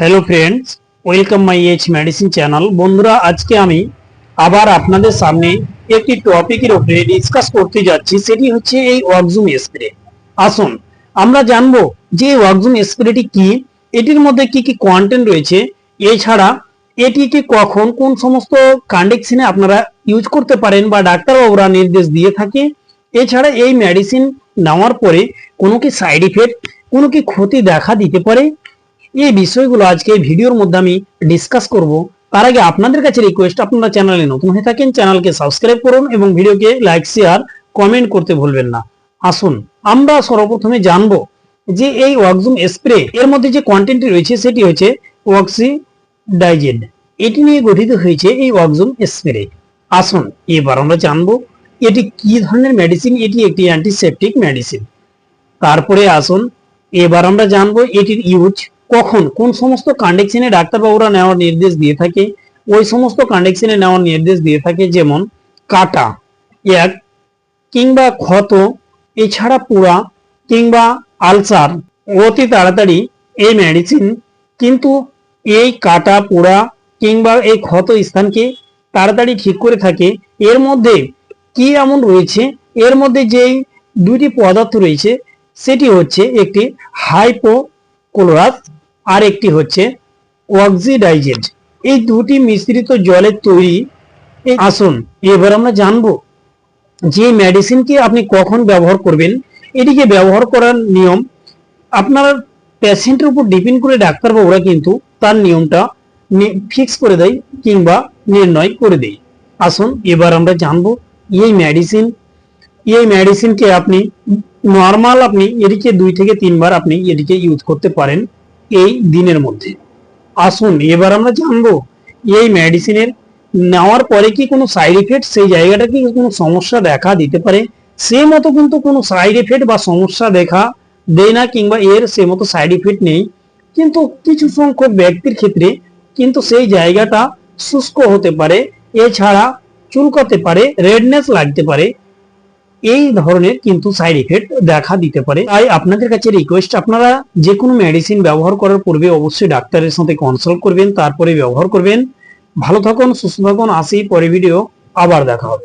Hello friends, welcome my H medicine channel. বন্ধুরা, আজকে আমি আবার আপনাদের সামনে একটি টপিকের উপরে ডিসকাস করতে যাচ্ছি, সেটি হচ্ছে এই ওয়াকজুম স্প্রে। আসুন আমরা জানবো যে ওয়াকজুম স্প্রেটি কি, এটির মধ্যে কি কি কন্টেন্ট রয়েছে, এছাড়া এটিকে কখন কোন সমস্ত কন্ডিশনে আপনারা ইউজ করতে পারেন বা ডাক্তারবাবুরা নির্দেশ দিয়ে থাকে। এছাড়া এই মেডিসিন নেওয়ার পরে কোনো কি সাইড ইফেক্ট, কোনো কি ক্ষতি দেখা দিতে পারে, এই বিষয়গুলো আজকে এই ভিডিওর মধ্যে আমি ডিসকাস করব। তার আগে আপনাদের কাছে রিকোয়েস্ট, আপনারা চ্যানেলে নতুন হয়ে থাকেন চ্যানেলকে সাবস্ক্রাইব করুন এবং ভিডিওকে লাইক শেয়ার কমেন্ট করতে ভুলবেন না। আসুন আমরা সর্বপ্রথমে জানবো যে এই ওয়াকজুম স্প্রে এর মধ্যে যে কন্টেন্ট রয়েছে সেটি হচ্ছে ওয়াক্সিডাইজেড। এটি নিয়ে গঠিত হয়েছে এই ওয়াকজুম স্প্রে। আসুন এবার আমরা জানবো এটি কি ধরনের মেডিসিন। এটি একটি অ্যান্টিসেপটিক মেডিসিন। তারপরে আসুন এবার আমরা জানবো এটির ইউজ কখন, কোন সমস্ত কন্ডিশনে ডাক্তারবাবুরা নেওয়ার নির্দেশ দিয়ে থাকে। ওই সমস্ত কন্ডিশনে নেওয়ার নির্দেশ দিয়ে থাকে, যেমন কাটা, এক কিংবা ক্ষত, এছাড়া পোড়া কিংবা আলসার। অতি তাড়াতাড়ি এই মেডিসিন কিন্তু এই কাটা, পোড়া কিংবা এই ক্ষত স্থানকে তাড়াতাড়ি ঠিক করে থাকে। এর মধ্যে কি এমন রয়েছে, এর মধ্যে যেই দুইটি পদার্থ রয়েছে সেটি হচ্ছে একটি হাইপোক্লোরাস আর একটি হচ্ছে অক্সিডাইজেড। এই দুটি মিশ্রিত জলের তৈরি। আসুন এবার আমরা জানবো যে মেডিসিনকে আপনি কখন ব্যবহার করবেন। এটিকে ব্যবহার করার নিয়ম আপনার পেশেন্টের উপর ডিপেন্ড করে ডাক্তারবাবুরা কিন্তু তার নিয়মটা ফিক্স করে দেয় কিংবা নির্ণয় করে দেয়। আসুন এবার আমরা জানবো এই মেডিসিনকে আপনি নর্মাল আপনি এটিকে 2 থেকে 3 বার আপনি এটিকে ইউজ করতে পারেন এই দিনের মধ্যে। আসুন এবার আমরা জানবো এই মেডিসিনের নেওয়ার পরে কি কোনো সাইড ইফেক্ট, সেই জায়গাটা কি কোনো সমস্যা দেখা দিতে পারে। সে মতো কিন্তু কোনো সাইড ইফেক্ট বা সমস্যা দেখা দেয় না, কিংবা এর সে মতো সাইড ইফেক্ট নেই, কিন্তু কিছু সংখ্যক ব্যক্তির ক্ষেত্রে কিন্তু সেই জায়গাটা শুষ্ক হতে পারে, এছাড়া চুলকাতে পারে, রেডনেস লাগতে পারে। এই ধরনের কিন্তু সাইড ইফেক্ট দেখা দিতে পারে। তাই আপনাদের কাছে রিকোয়েস্ট, আপনারা যে কোনো মেডিসিন ব্যবহার করার পূর্বে অবশ্যই ডাক্তারের সাথে কনসাল্ট করবেন, তারপরে ব্যবহার করবেন। ভালো থাকুন, সুস্থ থাকুন। আসি পরে ভিডিও আবার দেখা হবে।